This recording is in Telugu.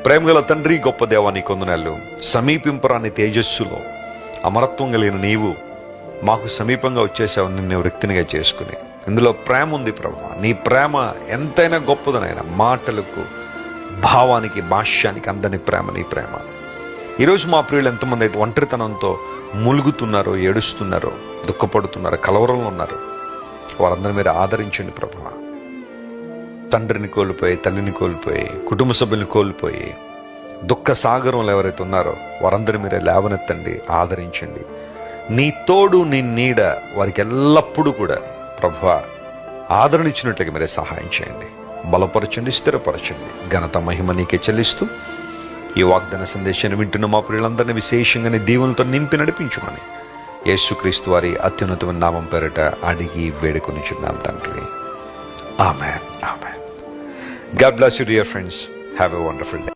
ప్రేమగల తండ్రి, గొప్ప దేవా, నీ కొందనాలు. సమీపింపరాని తేజస్సులో అమరత్వం కలిగిన నీవు మాకు సమీపంగా వచ్చేసావు, నిన్ను వ్యక్తినిగా చేసుకుని. ఇందులో ప్రేమ ఉంది ప్రభువా. నీ ప్రేమ ఎంతైనా గొప్పదనైనా, మాటలకు, భావానికి, భాష్యానికి అందని ప్రేమ నీ ప్రేమ. ఈరోజు మా ప్రియులు ఎంతమంది అయితే ఒంటరితనంతో ములుగుతున్నారో, ఏడుస్తున్నారో, దుఃఖపడుతున్నారో, కలవరంలో ఉన్నారు, వారందరినీ మీరు ఆదరించండి ప్రభువా. తండ్రిని కోల్పోయి, తల్లిని కోల్పోయి, కుటుంబ సభ్యుల్ని కోల్పోయి దుఃఖ సాగరంలో ఎవరైతే ఉన్నారో వారందరూ మీరే లేవనెత్తండి, ఆదరించండి. నీ తోడు, నీ నీడ వారికి ఎల్లప్పుడూ కూడా ప్రభువా ఆదరణ ఇచ్చినట్లుగా మీరే సహాయం చేయండి, బలపరచండి, స్థిరపరచండి. ఘనత, మహిమ నీకే చెల్లిస్తూ ఈ వాగ్దాన సందేశాన్ని వింటున్న మా ప్రియులందరినీ విశేషంగా నీ దీవులతో నింపి నడిపించమని యేసుక్రీస్తు వారి అత్యున్నతమైన నామం పేరిట అడిగి వేడుకొనిచున్నాం తండ్రి. ఆమేన్. ఆమేన్. God bless you, dear friends. Have a wonderful day.